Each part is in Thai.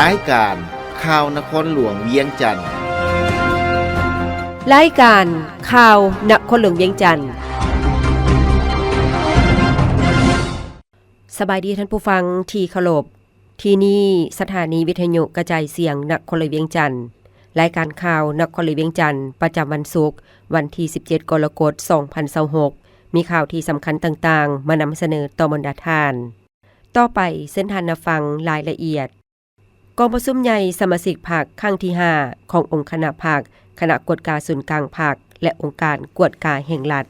รายการข่าวนครหลวงเวียงจันทน์รายการข่าวนครหลวงเวียงจันทน์สบายดีท่านผู้ฟังที่เคารพที่นี่สถานีวิทยุกระจายเสียงนครหลวงเวียงจันทน์รายการข่าวนครหลวงเวียงจันทน์ประจำวันศุกร์วันที่17กรกฎาคม2026มีข่าวที่สำคัญต่างๆมานำเสนอต่อบรรดาท่านต่อไปเส้นทางฟังรายละเอียดกองประชุมใหญ่สมาชิกพรรคครั้งที่5ขององค์คณะพรรคคณะกวดการศูนย์กลางพรรคและองค์การกวดการแห่งรัฐ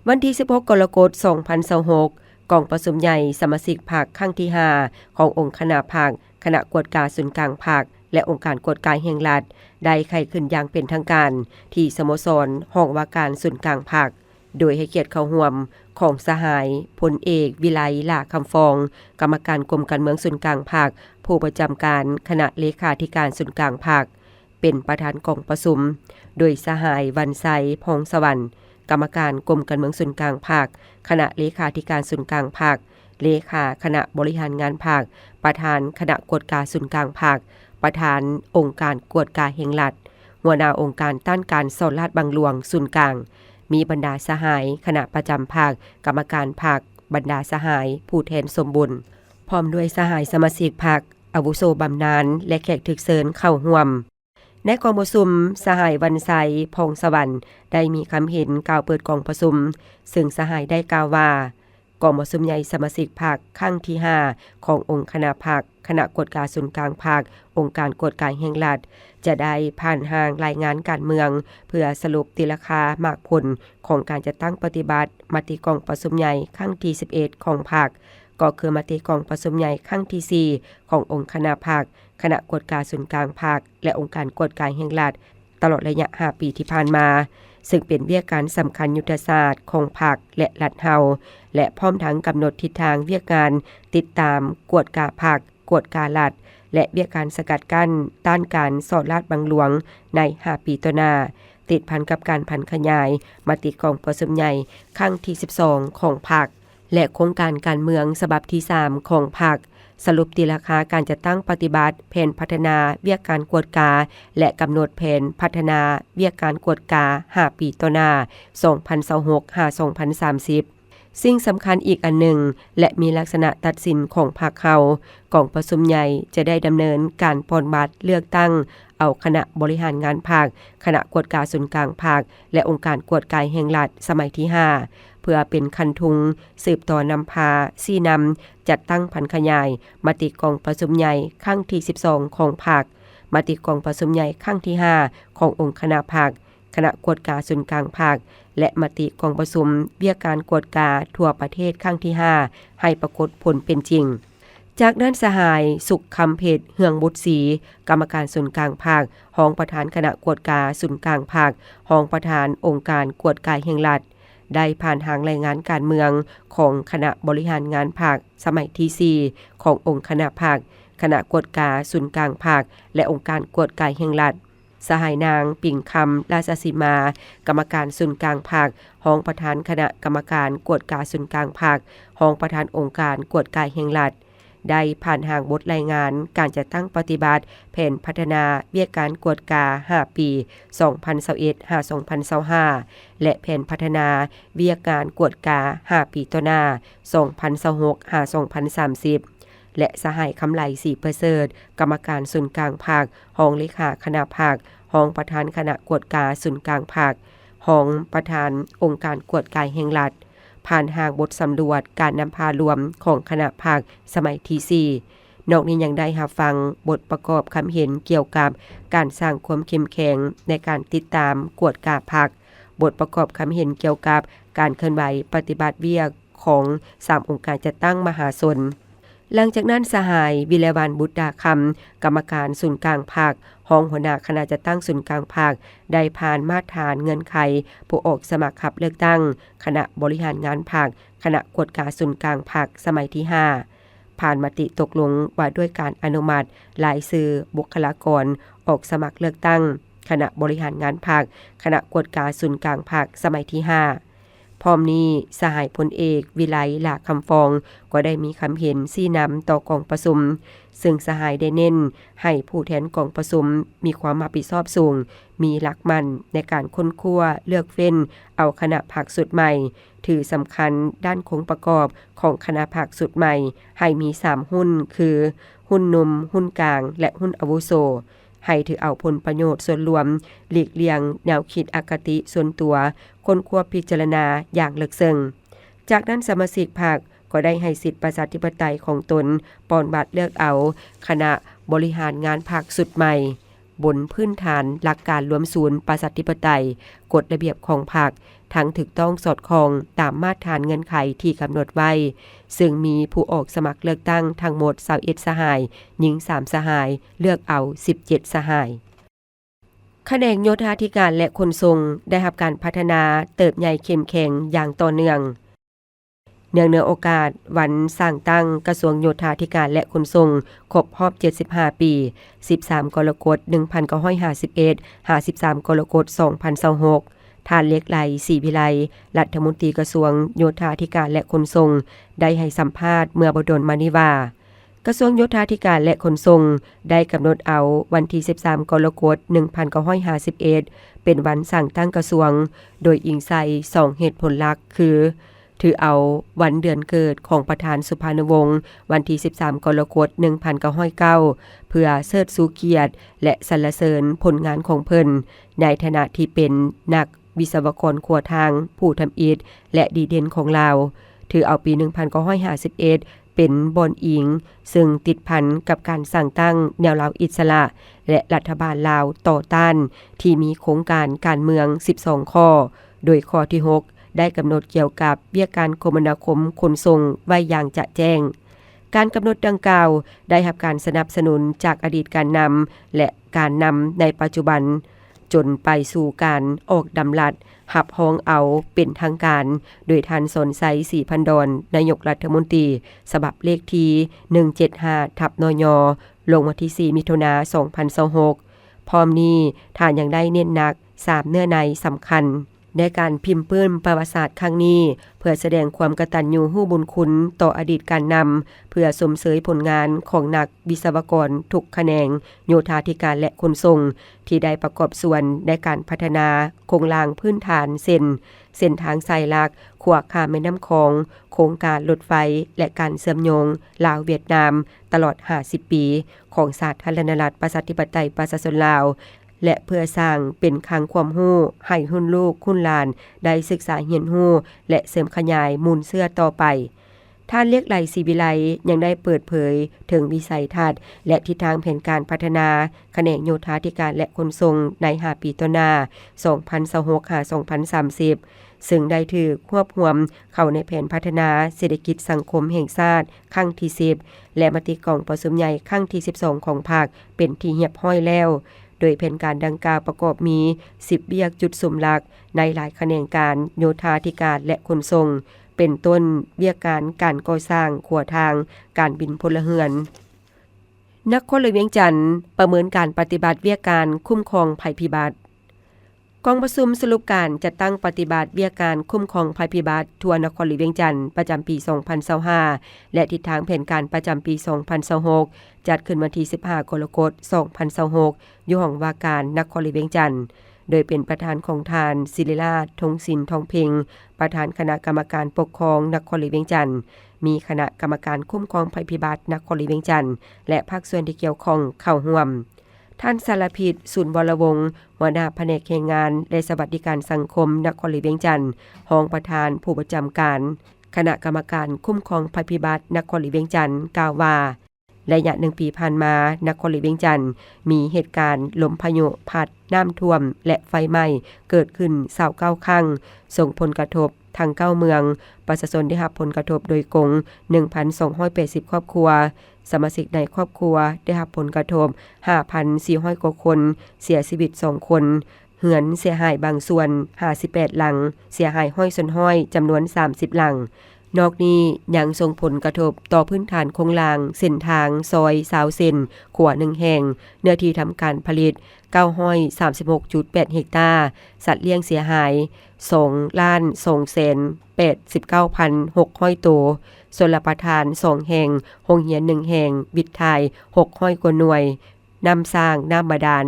วันที่16กรกฎาคม2026กองประชุมใหญ่สมาชิกพรรคครั้งที่5ขององค์คณะพรรคคณะกวดการศูนย์กลางพรรคและองค์การกวดการแห่งรัฐได้ไขขึ้นอย่างเป็นทางการที่สโมสรห้องว่าการศูนย์กลางพรรคโดยให้เกียรติเข้าร่วมของสหายพลเอกวิไลลาคำฟองกรรมการกรมการเมืองศูนย์กลางพรรคผู้ประจำการคณะเลขาธิการศูนย์กลางพรรคเป็นประธานกองประชุมโดยสหายวันไซพงสวรรค์กรรมการกรมการเมืองศูนย์กลางพรรคคณะเลขาธิการศูนย์กลางพรรคเลขาคณะบริหารงานพรรคประธานคณะกวดการศูนย์กลางพรรคประธานองค์การกวดการแห่งรัฐหัวหน้าองค์การต้านการซ่อนราชบังหลวงศูนย์กลางมีบรรดาสหายคณะประจำพรรคกรรมการพรรคบรรดาสหายผู้แทนสมบุญพร้อมด้วยสหายสมาชิกพรรคอาวุโสบำนาญและแขกถึกเชิญเข้าร่วมในกองประชุมสหายวันไซพงสวรรค์ได้มีคำเห็นกล่าวเปิดกองประชุมซึ่งสหายได้กล่าวว่ากองประชุมใหญ่สมาชิกพรรคครั้งที่5ขององค์คณะพรรคคณะกวดการศูนย์กลางพรรคองค์การกวดการแห่งรัฐจะได้ผ่านทางรายงานการเมืองเพื่อสรุปติราคามากผลของการจัดตั้งปฏิบัติมติกองประชุมใหญ่ครั้งที่11ของพรรคก็คือมติกองประชุมใหญ่ครั้งที่4ขององค์คณะพรรคคณะกวดการศูนย์กลางพรรคและองค์การกวดการแห่งรัฐตลอดระยะ5ปีที่ผ่านมาซึ่งเป็นเวียกการสำคัญยุทธศาสตร์ของพรรคและรัฐเฮาและพร้อมทั้งกำหนดทิศทางเวียกการติดตามกวดการพรรคกวดการรัฐและเวียกการสกัดกั้นต้านการซ่อนราชบังหลวงใน5ปีต่อหน้าติดพันกับการพันขยายมติกองประชุมใหญ่ครั้งที่12ของพรรคและโครงการการเมืองฉบับที่3ของพรรคสรุปติราคาการจัดตั้งปฏิบัติแผนพัฒนาเวียกการกวดกาและกำหนดแผนพัฒนาเวียกการกวดกา5ปีต่อหน้า2026-2030สิ่งสำคัญอีกอันหนึ่งและมีลักษณะตัดสินของพรรคเฮากองประชุมใหญ่จะได้ดำเนินการผ่อนบัตรเลือกตั้งเอาคณะบริหารงานพรรคคณะกวดการศูนย์กลางพรรคและองค์การกวดการแห่งรัฐสมัยที่5เพื่อเป็นคันทุงสืบต่อนำพาซี่นำจัดตั้งพันขยายมติกองประชุมใหญ่ครั้งที่12ของพรรคมติกองประชุมใหญ่ครั้งที่5ขององค์คณะพรรคคณะกวดการศูนย์กลางพรรคและมติกองประชุมเวียกการกวดกาทั่วประเทศครั้งที่5ให้ปรากฏผลเป็นจริงจากนั้นสหายสุขคำเพชรเฮืองบุตรศรีกรรมการศูนย์กลางภาครองประธานคณะกวดกาศูนย์กลางภาครองประธานองค์การกวดกาแห่งรัฐได้ผ่านทางรายงานการเมืองของคณะบริหารงานภาคสมัยที่4ขององค์คณะภาคคณะกวดกาศูนย์กลางภาคและองค์การกวดกาแห่งรัฐสหายนางปิ่งคำราชสีมากรรมการศูนย์กลางภาครองประธานคณะกรรมการกวดกาศูนย์กลางภาครองประธานองค์การกวดกาแห่งรัฐได้ผ่านทางบทรายงานการจัดตั้งปฏิบัติแผนพัฒนาเวียกการกวดกา5ปี2021-2025และแผนพัฒนาเวียกการกวดกา5ปีต่อหน้า2026-2030และสหายคำไหลศรีประเสริฐกรรมการศูนย์กลางภาครองเลขาคณะภาครองประธานคณะกวดกาศูนย์กลางภาครองประธานองค์การกวดกาแห่งรัฐผ่านทางบทสำรวจการนำพารวมของคณะภาคสมัยที่4นอกนี้ยังได้รับฟังบทประกอบคำเห็นเกี่ยวกับการสร้างความเข้มแข็งในการติดตามกวดกาภาคบทประกอบคำเห็นเกี่ยวกับการเคลื่อนไหวปฏิบัติเวียกของ3องค์การจัดตั้งมหาชนหลังจากนั้นสหายวิเลวรรณบุตรดาคำกรรมการศูนย์กลางภาครองหัวหน้าคณะจัดตั้งศูนย์กลางภาคได้ผ่านมาตรฐานเงื่อนไขผู้ออกสมัครขับเลือกตั้งคณะบริหารงานภาคคณะกวดกาศูนย์กลางภาคสมัยที่5ผ่านมติตกลงว่าด้วยการอนุมัติรายชื่อบุคลากรออกสมัครเลือกตั้งคณะบริหารงานภาคคณะกวดกาศูนย์กลางภาคสมัยที่5 พร้อมนี้สหายพลเอกวิไลหลาคำฟองก็ได้มีคำเห็นชี้นำต่อกองประชุมซึ่งสหายได้เน้นให้ผู้แทนกองประชุมมีความรับผิดชอบสูงมีหลักมั่นในการค้นคว้าเลือกเฟ้นเอาคณะพรรคสุดใหม่ถือสำคัญด้านโครงประกอบของคณะพรรคสุดใหม่ให้มี3หุ้นคือหุ้นนมหุ้นกลางและหุ้นอาวุโสให้ถือเอาผลประโยชน์ส่วนรวมหลีกเลี่ยงแนวคิดอคติส่วนตัวค้นคว้าพิจารณาอย่างลึกซึ้งจากนั้นสมาชิกพรรคก็ได้ให้สิทธิประชาธิปไตยของตนปอนบัตรเลือกเอาคณะบริหารงานพรรคสุดใหม่บนพื้นฐานหลักการรวมศูนย์ประชาธิปไตยกฎระเบียบของพรรคทั้งถูกต้องสอดคล้องตามมาตรฐานเงื่อนไขที่กำหนดไว้ซึ่งมีผู้ออกสมัครเลือกตั้งทั้งหมด21สหายหญิง3สหายเลือกเอา17สหายแขนงโยธาธิการและขนส่งได้รับการพัฒนาเติบใหญ่เข้มแข็งอย่างต่อเนื่องเนื่องในโอกาสวันสร้างตั้งกระทรวงโยธาธิการและขนส่งครบรอบ75ปี13กรกฎาคม1951 53กรกฎาคม2026ท่านเล็กไหลศรีวิไลรัฐมนตรีกระทรวงโยธาธิการและขนส่งได้ให้สัมภาษณ์เมื่อบ่ดลมานี้ว่ากระทรวงโยธาธิการและขนส่งได้กำหนดเอาวันที่13กรกฎาคม1951เป็นวันสร้างตั้งกระทรวงโดยอิงใส่2เหตุผลหลักคือถือเอาวันเดือนเกิดของประธานสุภาณวงศ์วันที่13กรกฎาคม1909เพื่อเชิดชูเกียรติและสรรเสริญผลงานของเพิ่นในฐานะที่เป็นนักวิศวกรขัวทางผู้ทำอิฐและดีเด่นของลาวถือเอาปี1951เป็นบอนอิงซึ่งติดพันกับการสร้างตั้งแนวลาวอิสระและรัฐบาลลาวต่อต้านที่มีโครงการการเมือง12ข้อโดยข้อที่6ได้กำหนดเกี่ยวกับเวียกการคมนาคมขนส่งไว้อย่างจะแจ้งการกำหนดดังกล่าวได้รับการสนับสนุนจากอดีตการนำและการนำในปัจจุบันจนไปสู่การออกดำรัสหับฮ้องเอาเป็นทางการโดยท่านสนไซศรีพันดรนายกรัฐมนตรีฉบับเลขที่175/นย.ลงวันที่4มิถุนายน2026พร้อมนี้ท่านยังได้เน้นหนัก3เนื้อในสำคัญในการพิมพ์ปื้นประวัติศาสตร์ครั้งนี้เพื่อแสดงความกตัญญูรู้บุญคุณต่ออดีตการนำเพื่อสมเสยผลงานของนักวิศวกรทุกแขนงโยธาธิการและขนส่งที่ได้ประกอบส่วนในการพัฒนาโครงสร้างพื้นฐานเส้นทางสายหลักขวากข้ามแม่น้ำคองโครงการรถไฟและการเชื่อมโยงลาวเวียดนามตลอด50ปีของสาธารณรัฐประชาธิปไตยประชาชนลาวและเพื่อสร้างเป็นคลังความรู้ให้รุ่นลูกรุ่นหลานได้ศึกษาเรียนรู้และเสริมขยายมูลเชื่อต่อไปท่านเลียกไหลศรีวิไลยังได้เปิดเผยถึงวิสัยทัศน์และทิศทางแผนการพัฒนาแขนงโยธาธิการและขนส่งใน5ปีต่อหน้า2026-2030ซึ่งได้ถูกควบรวมเข้าในแผนพัฒนาเศรษฐกิจสังคมแห่งชาติครั้งที่10และมติกองประชุมใหญ่ครั้งที่12ของพรรคเป็นที่เรียบร้อยแล้วโดยแผนการดังกล่าวประกอบมี10เวียกจุดสุ่มหลักในหลายแขนงการโยธาธิการและขนส่งเป็นต้นเวียกการก่อสร้างขัวทางการบินพลเรือนนครหลวงเวียงจันทน์ประเมินการปฏิบัติเวียกการคุ้มครองภัยพิบัติกองประชุมสรุปการจัดตั้งปฏิบัติเวียกการคุ้มครองภัยพิบัติทั่วนครหลวงเวียงจันทน์ประจำปี2025และทิศทางแผนการประจำปี2026จัดขึ้นวันที่15กรกฎาคม2026อยู่ห้องว่าการนครหลวงเวียงจันทน์โดยเป็นประธานของทานศิริราชธงศิลป์ทองเพ็งประธานคณะกรรมการปกครองนครหลวงเวียงจันทน์มีคณะกรรมการคุ้มครองภัยพิบัตินครหลวงเวียงจันทน์และภาคส่วนที่เกี่ยวข้องเข้าร่วมท่านสารพิษสุนวรวงศ์หัวหน้าแผนกแรงงานและสวัสดิการสังคมนครหลวงเวียงจันทน์รองประธานผู้ประจำการคณะกรรมการคุ้มครองภัยพิบัตินครหลวงเวียงจันทน์กล่าวว่าระยะ1ปีผ่านมานครหลวงเวียงจันทน์มีเหตุการณ์ลมพายุพัดน้ำท่วมและไฟไหม้เกิดขึ้น29ครั้งส่งผลกระทบทั้ง9เมืองประชาชนได้รับผลกระทบโดยกง 1,280 ครอบครัวสมาชิกในครอบครัวได้รับผลกระทบ 5,400 กว่าคนเสียชีวิต2คนเหือนเสียหายบางส่วน58หลังเสียหายห้อยส่วนห้อยจำนวน30หลัง นอกนี้ยังส่งผลกระทบต่อพื้นฐานโครงลางเส้นทางซอย20 เซนขวา1แห่งเนื้อที่ทำการผลิต 936.8 เฮกตาร์สัตว์เลี้ยงเสียหาย 2,289,600 ตัวชลประทาน2แห่งโรงเรียน1แห่งวิทย์ไทย600 กว่าหน่วยน้ำสร้างน้ำบาดาล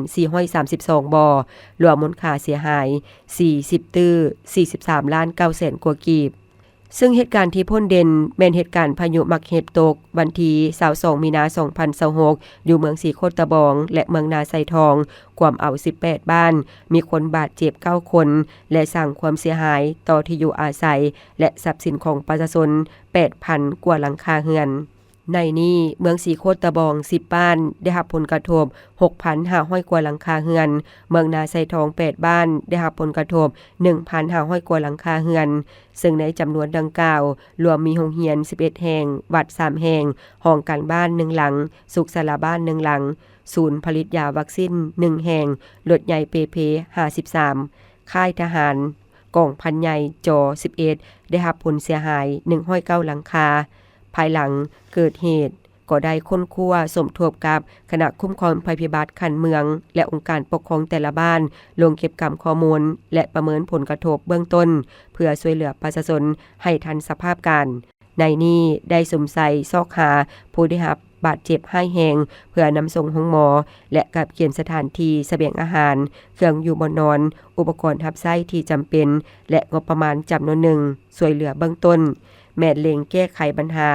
432บ่อรวมมูลค่าเสียหาย40ตื้อ43ล้าน9แสนกว่ากีบซึ่งเหตุการณ์ที่พ้นเด่นแม่นเหตุการณ์พายุมักเห็บตกวันที่22มีนาคม2026อยู่เมืองสีโคตรตะบองและเมืองนาไซทองความเอา18บ้านมีคนบาดเจ็บ9คนและสร้างความเสียหายต่อที่อยู่อาศัยและทรัพย์สินของประชาชน 8,000 กว่าหลังคาเรือนในนี้เมืองสีโคตรตะบอง10บ้านได้รับผลกระทบ 6,500 กว่าหลังคาเรือนเมืองนาไซทอง8บ้านได้รับผลกระทบ 1,500 กว่าหลังคาเรือนซึ่งในจำนวนดังกล่าวรวมมีโรงเรียน11แห่งวัด3แห่งห้องการบ้าน1หลังสุขศาลาบ้าน1หลังศูนย์ผลิตยาวัคซีน1แห่งรถใหญ่เปเพ53ค่ายทหารกองพันใหญ่จอ11ได้รับผลเสียหาย109หลังคาภายหลังเกิดเหตุก็ได้ค้นคว้าสมทบกับคณะคุ้มครองภัยพิบัติขันเมืองและองค์การปกครองแต่ละบ้านลงเก็บกำข้อมูลและประเมินผลกระทบเบื้องต้นเพื่อช่วยเหลือประชาชนให้ทันสภาพการในนี้ได้สมใส่ซอกหาผู้ได้รับบาดเจ็บให้แหงเพื่อนำส่งห้องหมอและกับเขียนสถานที่เสบียงอาหารเครื่องอยู่บนนอนอุปกรณ์ทับไส้ที่จำเป็นและงบประมาณจำนวนหนึ่งช่วยเหลือเบื้องต้นแม่นเล็งแก้ไขปัญหา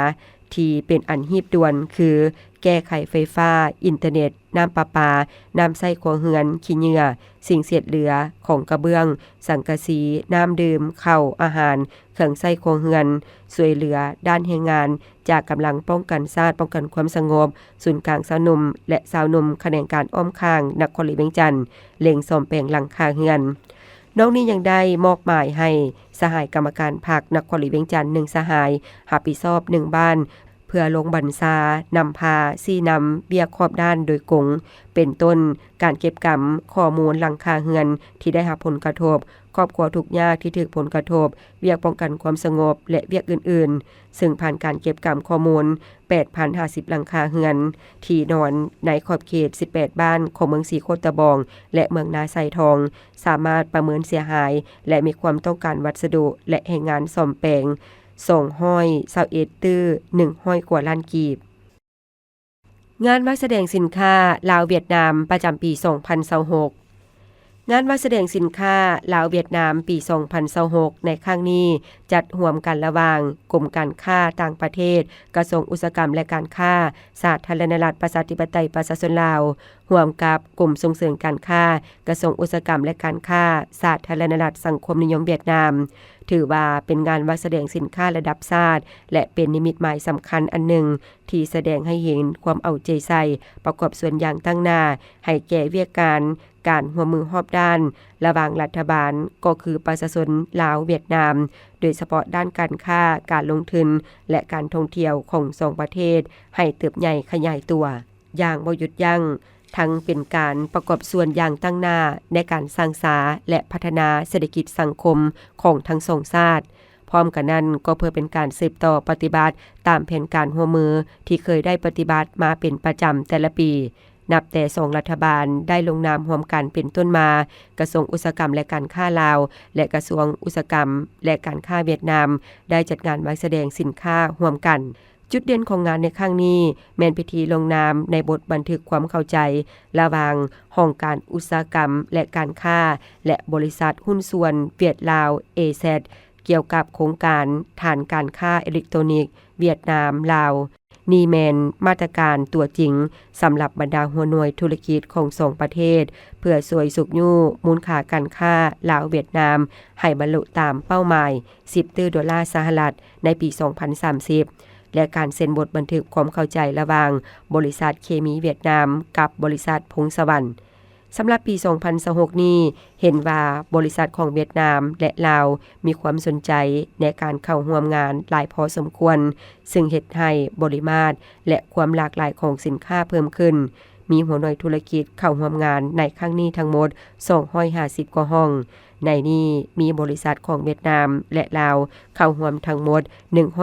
ที่เป็นอันหีบด่วนคือแก้ไขไฟฟ้าอินเทอร์เน็ตน้ำประปาน้ำใช้ครัวเรือนขี้เหงื่อสิ่งเศษเหลือของกระเบื้องสังกะสีน้ำดื่มข้าวอาหารเครื่องใช้ครัวเรือนช่วยเหลือด้านแรงงานจากกำลังป้องกันชาติป้องกันความสงบศูนย์กลางสาวหนุ่มและสาวหนุ่มแขนงการอ้อมข้างนครหลวงเวียงจันทน์เล็งซ่อมแปลงหลังคาเรือนนอกนี้ยังได้มอบหมายให้สหายกรรมการพรรคนครหลวงเวียงจันทน์1สหายรับผิดชอบ1บ้านเพื่อลงบัญชานำพาซี่นำเบี้ยครอบด้านโดยกงเป็นต้นการเก็บกำข้อมูลหลังคาเรือนที่ได้รับผลกระทบครอบครัวทุกยากที่ถูกผลกระทบเวียกป้องกันความสงบและเวียกอื่นๆซึ่งผ่านการเก็บกำข้อมูล 8,050 หลังคาเรือนที่นอนในขอบเขต18บ้านของเมืองสีโคตรตะบองและเมืองนาไซทองสามารถประเมินเสียหายและมีความต้องการวัสดุและแรงงานซ่อมแปลง221ตื้อ100 กว่าล้านกีบงานวัดแสดงสินค้าลาวเวียดนามประจำปี 2026งานวัดแสดงสินค้าลาวเวียดนามปี 2026ในครั้งนี้จัดร่วมกันระหว่างกรมการค้าต่างประเทศกระทรวงอุตสาหกรรมและการค้าสาธารณรัฐประชาธิปไตยประชาชนลาวร่วมกับกลุ่มส่งเสริมการค้ากระทรวงอุตสาหกรรมและการค้าสาธารณรัฐสังคมนิยมเวียดนามถือว่าเป็นงานวัดแสดงสินค้าระดับชาติและเป็นนิมิตหมายสำคัญอันหนึ่งที่แสดงให้เห็นความเอาใจใส่ประกอบส่วนอย่างตั้งหน้าให้แก่เวียกการร่วมมือรอบด้านระหว่างรัฐบาลก็คือประชาชนลาวเวียดนามโดยเฉพาะด้านการค้าการลงทุนและการท่องเที่ยวของสองประเทศให้เติบใหญ่ขยายตัวอย่างบ่หยุดยั้งทั้งเป็นการประกอบส่วนอย่างตั้งหน้าในการสร้างสรรค์และพัฒนาเศรษฐกิจสังคมของทั้งสองชาติพร้อมกันนั้นก็เพื่อเป็นการสืบต่อปฏิบัติตามแผนการร่วมมือที่เคยได้ปฏิบัติมาเป็นประจำแต่ละปีนับแต่2รัฐบาลได้ลงนามร่วมกันเป็นต้นมากระทรวงอุตสาหกรรมและการค้าลาวและกระทรวงอุตสาหกรรมและการค้าเวียดนามได้จัดงานวัดแสดงสินค้าร่วมกันจุดเด่นของงานในครั้งนี้แม่นพิธีลงนามในบทบันทึกความเข้าใจระหว่างห้องการอุตสาหกรรมและการค้าและบริษัทหุ้นส่วนเวียดลาว AZ เกี่ยวกับโครงการฐานการค้าอิเล็กทรอนิกส์เวียดนามลาวนี่แมนมาตรการตัวจริงสำหรับบรรดาหัวหน่วยธุรกิจของสองประเทศเพื่อสวยสุขยู่มูลค่าการค้าลาวเวียดนามให้บรรลุตามเป้าหมาย$10 ล้านสหรัฐในปี 2030และการเซ็นบทบันทึกความเข้าใจระหว่างบริษัทเคมีเวียดนามกับบริษัทพงสวรรค์สำหรับปี 2026นี้เห็นว่าบริษัทของเวียดนามและลาวมีความสนใจในการเข้าร่วมงานหลายพอสมควรซึ่งเฮ็ดให้ปริมาตรและความหลากหลายของสินค้าเพิ่มขึ้น มีหัวหน่วยธุรกิจเข้าร่วมงานในครั้งนี้ทั้งหมด250กว่าห้องในนี้มีบริษัทของเวียดนามและลาวเข้าร่วมทั้งหมด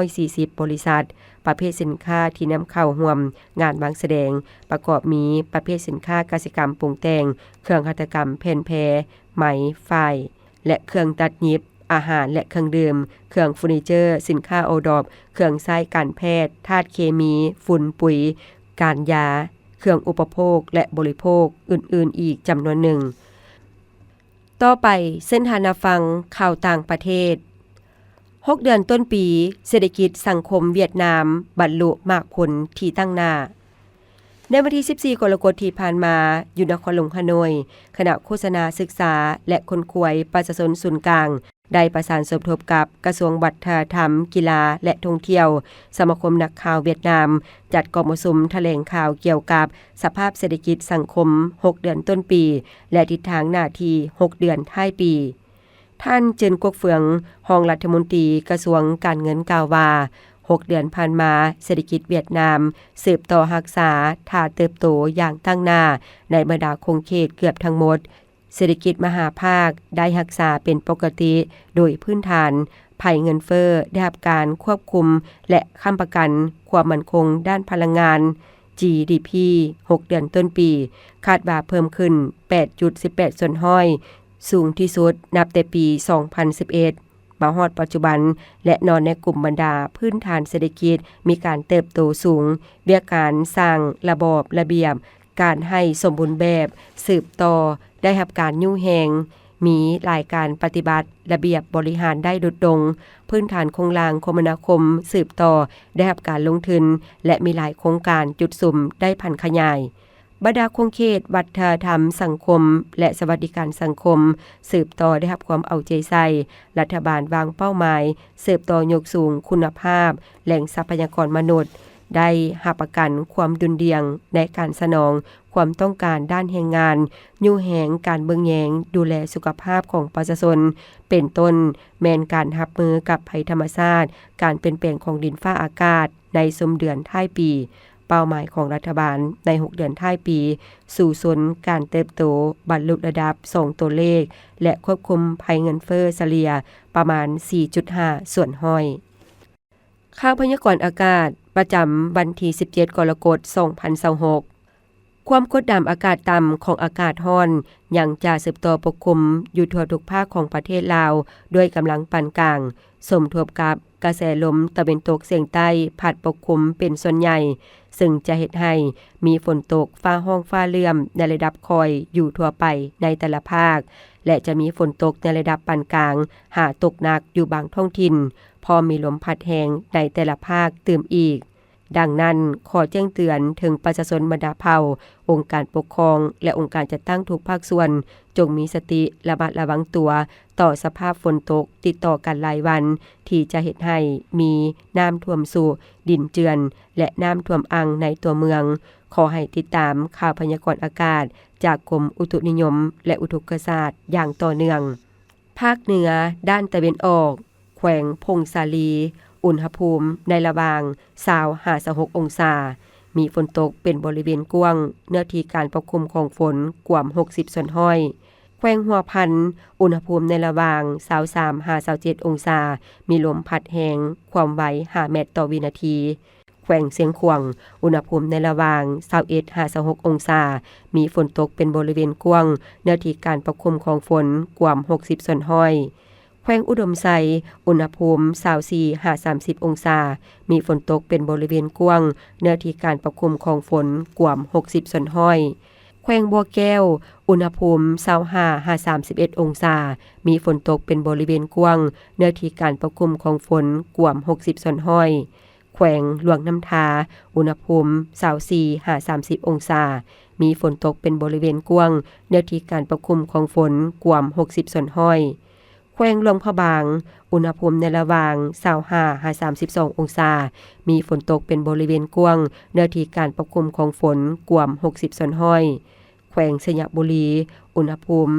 140บริษัทประเภทสินค้าที่นำเข้าร่วมงานบางแสดงประกอบมีประเภทสินค้ากสิกรรมปรุงแต่งเครื่องหัตถกรรมแผ่นแพรไหมฝ้ายและเครื่องตัดเย็บอาหารและเครื่องดื่มเครื่องเฟอร์นิเจอร์สินค้าโอดอปเครื่องใช้การแพทย์ธาตุเคมีฝุ่นปุ๋ยการยาเครื่องอุปโภคและบริโภคอื่นๆอีกจำนวนหนึ่งต่อไปเส้นทางฟังข่าวต่างประเทศ6เดือนต้นปีเศรษฐกิจสังคมเวียดนามบรรลุมากผลที่ตั้งหน้าในวันที่14กรกฎาคมที่ผ่านมาอยู่นครหลวงฮานอยคณะโฆษณาศึกษาและคนขวยประชาชนศูนย์กลางได้ประสานสมทบกับกระทรวงวัฒนธรรมกีฬาและท่องเที่ยวสมาคมนักข่าวเวียดนามจัดกองประชุมแถลงข่าวเกี่ยวกับสภาพเศรษฐกิจสังคม6เดือนต้นปีและทิศทางหน้าที่6เดือนท้ายปีท่านเจินกวกเฟืองรองรัฐมนตรีกระทรวงการเงินกล่าวว่า6เดือนผ่านมาเศรษฐกิจเวียดนามสืบต่อรักษาท่าเติบโตอย่างตั้งหน้าในบรรดาคงเขตเกือบทั้งหมดเศรษฐกิจมหาภาคได้รักษาเป็นปกติโดยพื้นฐานภัยเงินเฟ้อได้รับการควบคุมและค้ำประกันความมั่นคงด้านพลังงาน GDP 6เดือนต้นปีคาดว่าเพิ่มขึ้น 8.18 ส่วนห้อยสูงที่สุดนับแต่ปี 2011มาฮอดปัจจุบันและนอนในกลุ่มบรรดาพื้นฐานเศรษฐกิจมีการเติบโตสูงเวียกการสร้างระบอบระเบียบการให้สมบูรณ์แบบสืบต่อได้รับการยุ่งแหงมีรายการปฏิบัติระเบียบบริหารได้ลดลงพื้นฐานโครงสร้างคมนาคมสืบต่อได้รับการลงทุนและมีหลายโครงการจุดสุ่มได้พันขยายบรรดาคงเขตวัฒนธรรมสังคมและสวัสดิการสังคมสืบต่อได้รับความเอาใจใส่รัฐบาลวางเป้าหมายสืบต่อยกสูงคุณภาพแหล่งทรัพยากรมนุษย์ได้รับประกันความดุลเดียงในการสนองความต้องการด้านแรงงานยู่แหงการเบิ่งแยงดูแลสุขภาพของประชาชนเป็นต้นแม้นการรับมือกับภัยธรรมชาติการเปลี่ยนแปลงของดินฟ้าอากาศในสมเดือนท้ายปีเป้าหมายของรัฐบาลใน6เดือนท้ายปีสู่สนการเติบโตบรรลุระดับ2ตัวเลขและควบคุมภัยเงินเฟ้อเฉลี่ยประมาณ 4.5 ส่วนห้อยข่าวพยากรณ์อากาศประจำวันที่17กรกฎาคม2026ความกดดันอากาศต่ำของอากาศร้อนยังจะสืบต่อปกคลุมอยู่ทั่วทุกภาคของประเทศลาวด้วยกำลังปานกลางสมทบกับกระแสลมตะวันตกเฉียงใต้พัดปกคลุมเป็นส่วนใหญ่ซึ่งจะเฮ็ดให้มีฝนตกฟ้าห้องฟ้าเลื่อมในระดับคอยอยู่ทั่วไปในแต่ละภาคและจะมีฝนตกในระดับปานกลางหาตกหนักอยู่บางท้องถิ่นพอมีลมพัดแรงในแต่ละภาคเติมอีกดังนั้นขอแจ้งเตือนถึงประชาชนบรรดาเผ่าองค์การปกครองและองค์การจัดตั้งทุกภาคส่วนจงมีสติระมัดระวังตัวต่อสภาพฝนตกติดต่อกันหลายวันที่จะเฮ็ดให้มีน้ำท่วมสู่ดินเจือนและน้ำท่วมอ่างในตัวเมืองขอให้ติดตามข่าวพยากรณ์อากาศจากกรมอุตุนิยมและอุทกศาสตร์อย่างต่อเนื่องภาคเหนือด้านตะวันออกแขวงพงสาลีอุณหภูมิในระหว่าง20-56 องศามีฝนตกเป็นบริเวณกว้างเนื้อที่การปกคลุมของฝนกว่า60ส่วนห้อยแขวงหัวพันอุณหภูมิในระหว่าง23-27 องศามีลมพัดแรงความไว5เมตรต่อวินาทีแขวงเสียงขวางอุณหภูมิในระหว่าง21-26 องศามีฝนตกเป็นบริเวณกว้างเนื้อที่การปกคลุมของฝนกว่า60ส่วนห้อยแขวงอุดมไซอุณหภูมิ24-30 องศามีฝนตกเป็นบริเวณกว้างเนื้อที่การปกคลุมของฝนกว่า60ส่วนห้อยแขวงบัวแก้วอุณหภูมิ25-31 องศามีฝนตกเป็นบริเวณกว้างเนื้อที่การปกคลุมของฝนกว่า60ส่วนห้อยแขวงหลวงน้ำทาอุณหภูมิ24-30 องศามีฝนตกเป็นบริเวณกว้างเนื้อที่การปกคลุมของฝนกว่า60ส่วนห้อยแขวงหลวงพระบางอุณหภูมิในระหว่าง25-32 องศามีฝนตกเป็นบริเวณกว้างเนื้อที่การปกคลุมของฝนกว่า60ส่วนห้อยแขวงสยบุรีอุณหภูมิ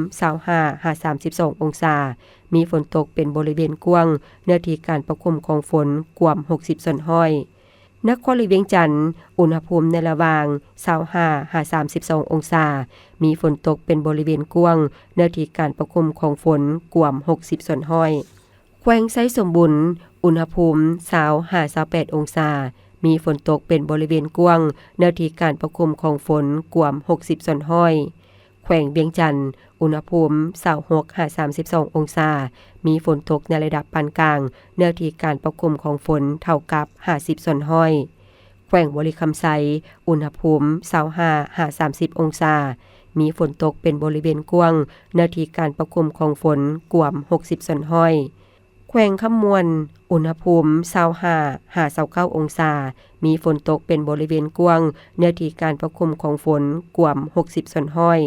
25-32 องศามีฝนตกเป็นบริเวณกว้างเนื้อที่การปกคลุมของฝนกว่า60ส่วนห้อยแ นครหลวงเวียงจันทน์อุณหภูมิในระหว่าง25-32 องศามีฝนตกเป็นบริเวณกว้างเนื้อที่การประคุมของฝนกว่า60 ส่วนห้อยแขวงไซสมบุญอุณหภูมิ20-28 องศามีฝนตกเป็นบริเวณกว้างเนื้อที่การประคุมของฝนกว่า60 ส่วนห้อยแขวงเวียงจันทน์อุณหภูมิ26-32 องศามีฝนตกในระดับปานกลางเนื้อที่การประคุมของฝนเท่ากับ50 ส่วนห้อยแขวงวลิคำไซอุณหภูมิ25-30 องศามีฝนตกเป็นบริเวณกว้างเนื้อที่การประคุมของฝนกว่า60 ส่วนห้อยแขวงคำมวนอุณหภูมิ25-29 องศามีฝนตกเป็นบริเวณกว้างเนื้อที่การประคุมของฝนกว่า60 ส่วนห้อย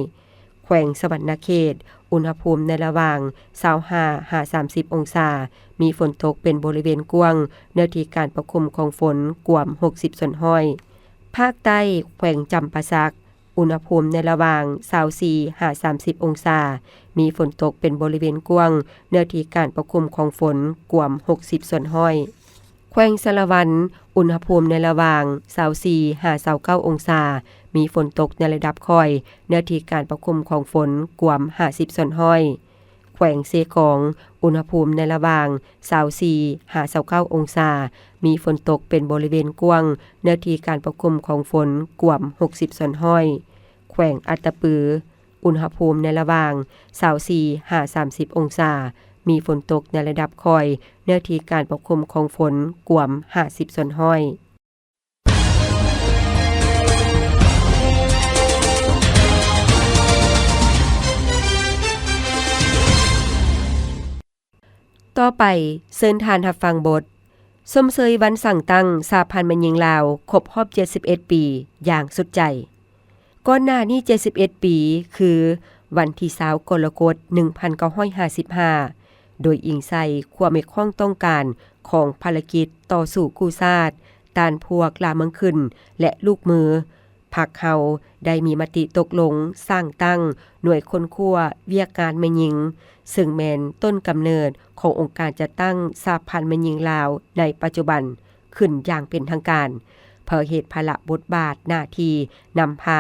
แขวงสวรรณเขตอุณหภูมิในระหว่าง25-30 องศามีฝนตกเป็นบริเวณกว้างเนื้อที่การประคุมของฝนกว่า60 ส่วนห้อยภาคใต้แขวงจำปาสักอุณหภูมิในระหว่าง24-30 องศามีฝนตกเป็นบริเวณกว้างเนื้อที่การประคุมของฝนกว่า60 ส่วนห้อยแขวงสะละวันอุณหภูมิในระหว่าง24-29 องศามีฝนตกในระดับค่อยเนื้อที่การประคุมของฝนกว่า50 ส่วนห้อยแขวงเซกองอุณหภูมิในระหว่าง24-29 องศามีฝนตกเป็นบริเวณกว้างเนื้อที่การประคุมของฝนกว่า60 ส่วนห้อยแขวงอัตตปืออุณหภูมิในระหว่าง24-30 องศามีฝนตกในระดับค่อยเนื้อที่การประคุมของฝนกว่า50 ส่วนห้อยต่อไปเชิญทานรับฟังบทสมเสยวันสั่งตั้งสหพันธ์แม่หญิงลาวครบรอบ71 ปีอย่างสุดใจก่อนหน้านี้71 ปีคือวันที่20 กรกฎาคม 1955 โดยอิงใส่ความไม่ข้องต้องการของภารกิจต่อสู้กู้ชาติต้านพวกลาเมืองขึ้นและลูกมือพรรคเฮาได้มีมติตกลงสร้างตั้งหน่วยค้นคว้าเวียกงานแม่หญิงซึ่งแม่นต้นกำเนิดขององค์การจัดตั้งสหพันธ์แม่หญิงลาวในปัจจุบันขึ้นอย่างเป็นทางการเพื่อเหตุภาระบทบาทหน้าที่นำพา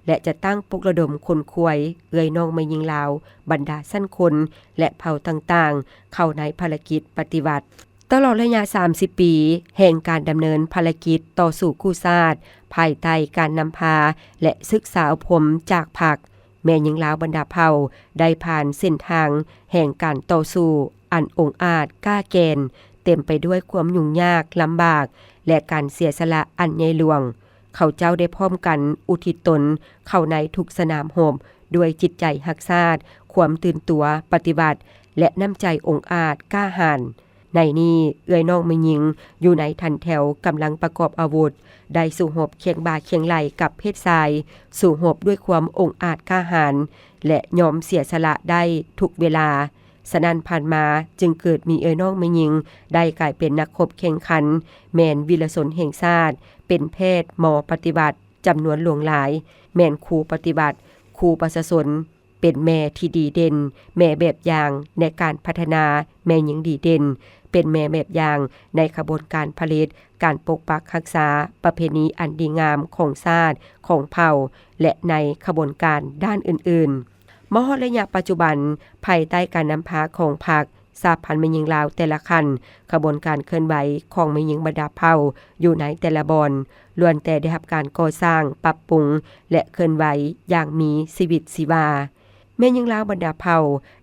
และจะตั้งปลุกระดมคนควยเอื้อยน้องแม่หญิงลาวบรรดาสั้นคนและเผ่าต่างๆเข้าในภารกิจปฏิบัติตลอดระยะ30 ปีแห่งการดำเนินภารกิจต่อสู้กู้ชาติภายใต้การนำพาและศึกษาอบรมจากพรรคแม่หญิงลาวบรรดาเผ่าได้ผ่านเส้นทางแห่งการต่อสู้อันองอาจกล้าแกนเต็มไปด้วยความยุ่งยากลำบากและการเสียสละอันใหญ่หลวงเขาเจ้าได้พร้อมกันอุทิศตนเข้าในทุกสนามรบด้วยจิตใจรักชาติความตื่นตัวปฏิบัติและน้ำใจองอาจกล้าหาญในนี้เอื้อยน้องแม่หญิงอยู่ในทันแถวกำลังประกอบอาวุธได้สู้รบเคียงบ่าเคียงไหล่กับเพศชายสู้รบด้วยความองอาจกล้าหาญและยอมเสียสละได้ทุกเวลาฉะนั้นผ่านมาจึงเกิดมีเอื้อยน้องแม่หญิงได้กลายเป็นนักรบแข่งขันแม่นวีรชนแห่งชาติเป็นแพทย์หมอปฏิบัติจำนวนหลวงหลายแม่นครูปฏิบัติครูประชาชนเป็นแม่ที่ดีเด่นแม่แบบอย่างในการพัฒนาแม่หญิงดีเด่นเป็นแม่แบบอย่างในขบวนการผลิตการปกปักรักษาประเพณีอันดีงามของชาติของเผ่าและในขบวนการด้านอื่นๆมหระยะปัจจุบันภายใต้การนำพาของพรรคสหพันธ์แม่หญิงลาวแต่ละคันขบวนการเคลื่อนไหวของแม่หญิงบรรดาเผ่าอยู่ในแต่ละบอนล้วนแต่ได้รับการก่อสร้างปรับปรุงและเคลื่อนไหวอย่างมีชีวิตชีวาแม่หญิงลาวบรรดาเผ่า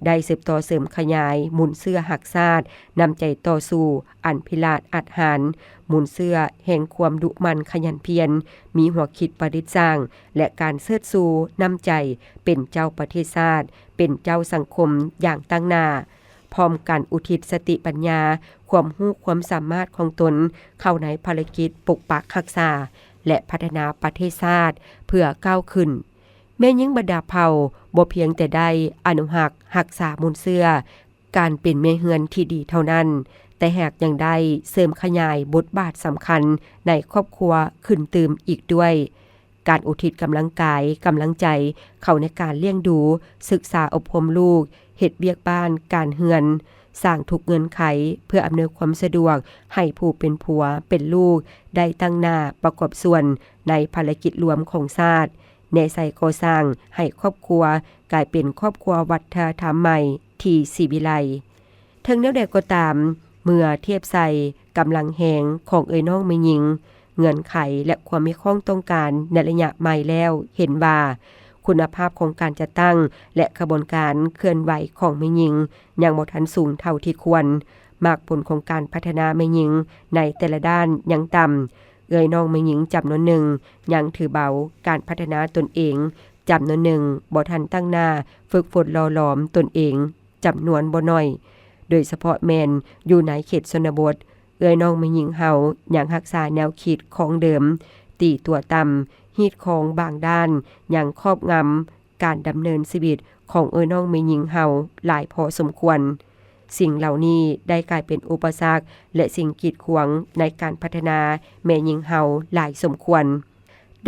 ได้สืบต่อเสริมขยายหมุนเสื้อหักชาตินำใจต่อสู้อันพิราศอาจหารหมุนเสื้อแห่งความดุมันขยันเพียรมีหัวคิดประดิษฐ์สร้างและการเชิดชูนำใจเป็นเจ้าประเทศชาติเป็นเจ้าสังคมอย่างตั้งหน้าพร้อมกันอุทิศสติปัญญาความรู้ความสามารถของตนเข้าในภารกิจปกปักรักษาและพัฒนาประเทศชาติเพื่อก้าวขึ้นแม่หญิงบรรดาเผ่าบ่เพียงแต่ได้อนุรักษามูลเสื้อการเป็นแม่เฮือนที่ดีเท่านั้นแต่หากยังได้เสริมขยายบทบาทสำคัญในครอบครัวขึ้นเติมอีกด้วยการอุทิศกำลังกายกำลังใจเข้าในการเลี้ยงดูศึกษาอบรมลูกเฮ็ดเวียกบ้านการเฮือน สร้างทุกเงื่อนไขเพื่ออำนวยความสะดวกให้ผู้เป็นผัวเป็นลูกได้ตั้งหน้าประกอบส่วนในภารกิจรวมของชาติในใส่ก่อสร้างให้ครอบครัวกลายเป็นครอบครัววัฒนธรรมใหม่ที่ศิวิไลถึงแนวใดก็ตามเมื่อเทียบใส่กำลังแหงของเอ่ยน้องแม่หญิงเงื่อนไขและความมีข้องต้องการในระยะใหม่แล้วเห็นว่าคุณภาพของการจัดตั้งและกระบวนการเคลื่อนไหวของแม่หญิงยังบ่ทันสูงเท่าที่ควรมากผลของการพัฒนาแม่หญิงในแต่ละด้านยังต่ำเอ่ยน้องแม่หญิงจำนวนหนึ่งยังถือเบาการพัฒนาตนเองจำนวนหนึ่งบ่ทันตั้งหน้าฝึกฝนหล่อหลอมตนเองจำนวนบ่น้อยโดยเฉพาะแมนอยู่ในเขตชนบทเอ่ยน้องแม่หญิงเฮายังรักษาแนวคิดของเดิมตีตัวต่ำฮีดของบางด้านยังครอบงำการดำเนินชีวิตของเอ่ยน้องแม่หญิงเฮาหลายพอสมควรสิ่งเหล่านี้ได้กลายเป็นอุปสรรคและสิ่งกีดขวางในการพัฒนาแม่หญิงเฮาหลายสมควร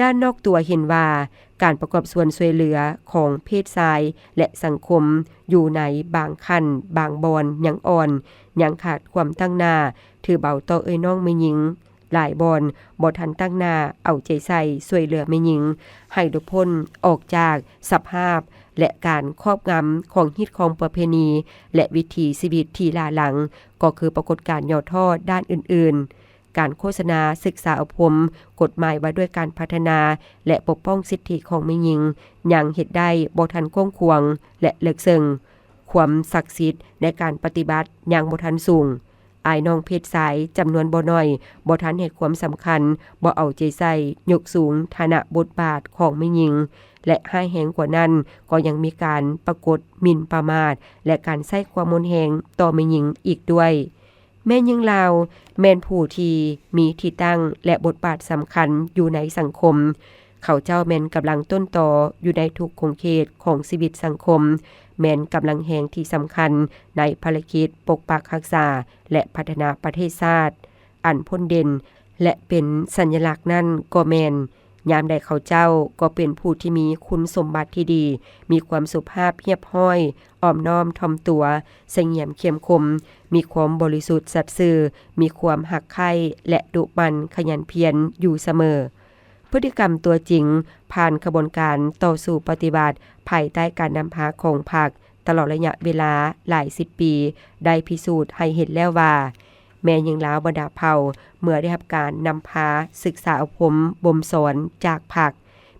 ด้านนอกตัวเห็นว่าการประกอบส่วนช่วยเหลือของเพศชายและสังคมอยู่ในบางขั้นบางบอนยังอ่อนยังขาดความตั้งหน้าถือเบาต่อเอ่ยน้องแม่หญิงหลายบอนบ่ทันตั้งหน้าเอาใจใส่ช่วยเหลือแม่หญิงให้หลุดพ้นออกจากสภาพและการครอบงำของฮิตของประเพณีและวิถีชีวิตที่ล้าหลังก็คือปรากฏการณ์ย่อท่อด้านอื่นๆการโฆษณาศึกษาอบรมกฎหมายว่าด้วยการพัฒนาและปกป้องสิทธิของแม่หญิงยังเฮ็ดได้บ่ทันคงควรและเลิกซึ่งความศักดิ์สิทธิ์ในการปฏิบัติยังบ่ทันสูงอายน้องเพศชายจำนวนบ่น้อยบ่ทันเห็นความสำคัญบ่เอาใจใส่ยกสูงฐานะบทบาทของแม่หญิงและให้แหงกว่านั้นก็ยังมีการปรากฏหมิ่นประมาทและการใช้ความรุนแรงต่อแม่หญิงอีกด้วยแม่หญิงลาวแม่นผู้ที่มีที่ตั้งและบทบาทสำคัญอยู่ในสังคมเขาเจ้าแม่นกำลังต้นต่ออยู่ในทุกขงเขตของชีวิตสังคมแม่นกำลังแหงที่สำคัญในภารกิจปกปักรักษาและพัฒนาประเทศชาติอันพ้นเด่นและเป็นสัญลักษณ์นั่นก็แม่นยามใดเขาเจ้าก็เป็นผู้ที่มีคุณสมบัติที่ดีมีความสุภาพเรียบร้อยอ่อมน้อมถ่อมตัวเสงี่ยมเข้มคมมีความบริสุทธิ์สัตย์ซื่อมีความหักใคร่และดุมันขยันเพียรอยู่เสมอพฤติกรรมตัวจริงผ่านกระบวนการต่อสู้ปฏิบัติภายใต้การนำพาของพรรคตลอดระยะเวลาหลาย10ปีได้พิสูจน์ให้เห็นแล้วว่าแม้หญิงลาวบรรดาเผ่าเมื่อได้รับการนำพาศึกษาอบรมบ่มสอนจากพรรค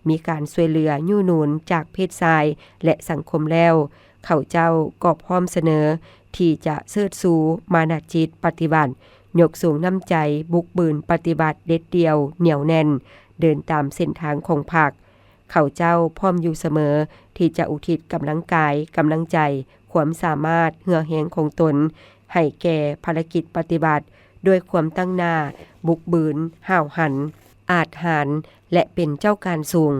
มีการช่วยเหลือยู่หนุนจากเพศชายและสังคมแล้วเขาเจ้าก็พร้อมเสนอที่จะเชิดชูมานะจิตปฏิบัติยกสูงน้ำใจบุกบืนปฏิบัติเด็ดเดียวเหนียวแน่นเดินตามเส้นทางของพรรคเขาเจ้าพร้อมอยู่เสมอที่จะอุทิศกำลังกายกำลังใจความสามารถเหือแหงของตนให้แก่ภารกิจปฏิบัติด้วยความตั้งหน้าบุกบืนห้าวหันอาจหาญและเป็นเจ้าการสูง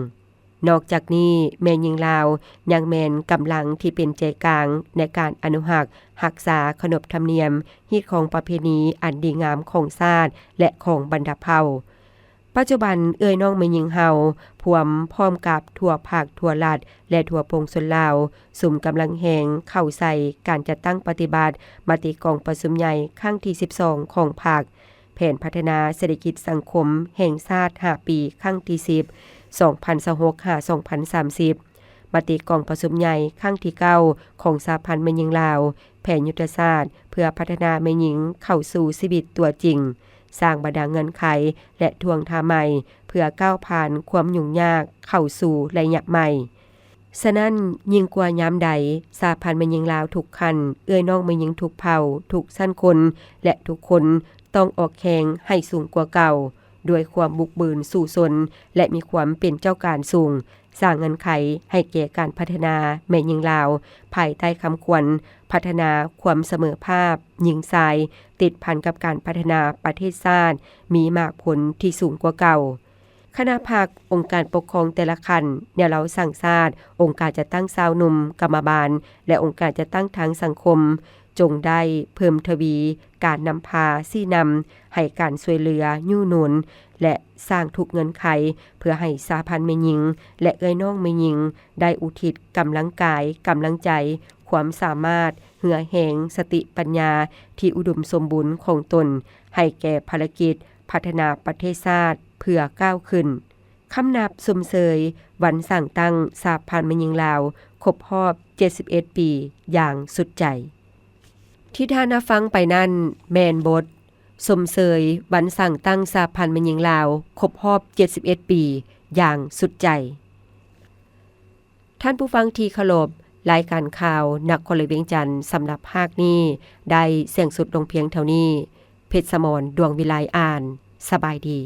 นอกจากนี้แม่หญิงลาวยังแม่นกำลังที่เป็นใจกลางในการอนุรักษาขนบธรรมเนียมฮีตของประเพณีอันดีงามของชาติและของบรรดาเผ่าปัจจุบันเอ่ยน้องแม่หญิงเฮาพร้อมกับทั่วภาคทั่วรัฐและทั่วปวงชนลาวสุมกำลังแหงเข้าใส่การจัดตั้งปฏิบัติมติกองประชุมใหญ่ครั้งที่12ของภาคแผนพัฒนาเศรษฐกิจสังคมแห่งชาติ5ปีครั้งที่10 2026-2030 มติกองประชุมใหญ่ครั้งที่9ของสหพันธ์แม่หญิงลาวแผนยุทธศาสตร์เพื่อพัฒนาแม่หญิงเข้าสู่ชีวิตตัวจริงสร้างบรรดาเงินไขและทวงทาใหม่เพื่อก้าวผ่านความยุ่งยากเข้าสู่ระยะใหม่ฉะนั้นยิ่งกว่ายามใดสหพันธ์แม่หญิงลาวทุกคันเอื้อยน้องแม่หญิงทุกเผ่าทุกชั้นคนและทุกคนต้องออกแข่งให้สูงกว่าเก่าด้วยความบุกบืนสู่ชนและมีความเป็นเจ้าการสูงสร้างเงินไขให้แก่การพัฒนาแม่หญิงลาวภายใต้คำขวัญพัฒนาความเสมอภาพหญิงชายติดพันกับการพัฒนาประเทศชาติมีมากผลที่สูงกว่าเก่าคณะภาคองค์การปกครองแต่ละคันแนวเราสั่งชาติองค์การจะตั้งชาวหนุ่มกรรมบาลและองค์การจะตั้งทางสังคมจงได้เพิ่มทวีการนำพาซี่นำให้การช่วยเหลือยู่หนุนและสร้างทุกเงินไขเพื่อให้สหพันธ์แม่หญิงและเอ้ยน้องแม่หญิงได้อุทิศกำลังกายกำลังใจ ความสามารถเหือแหงสติปัญญาที่อุดมสมบูรณ์ของตนให้แก่ภารกิจพัฒนาประเทศชาติเพื่อก้าวขึ้นคำนับสมเสยวันสร้างตั้งสหพันธ์แม่หญิงลาวครบรอบ71ปีอย่างสุดใจที่ท่านฟังไปนั่นแมนบทสมเสยวันสร้างตั้งสหพันธ์แม่หญิงลาวครบรอบ71ปีอย่างสุดใจท่านผู้ฟังที่เคารพรายการข่าวนครหลวงเวียงจันทน์สำหรับภาคนี้ได้เสียงสุดลงเพียงเท่านี้เพชรสมรดวงวิไลอ่านสบายดี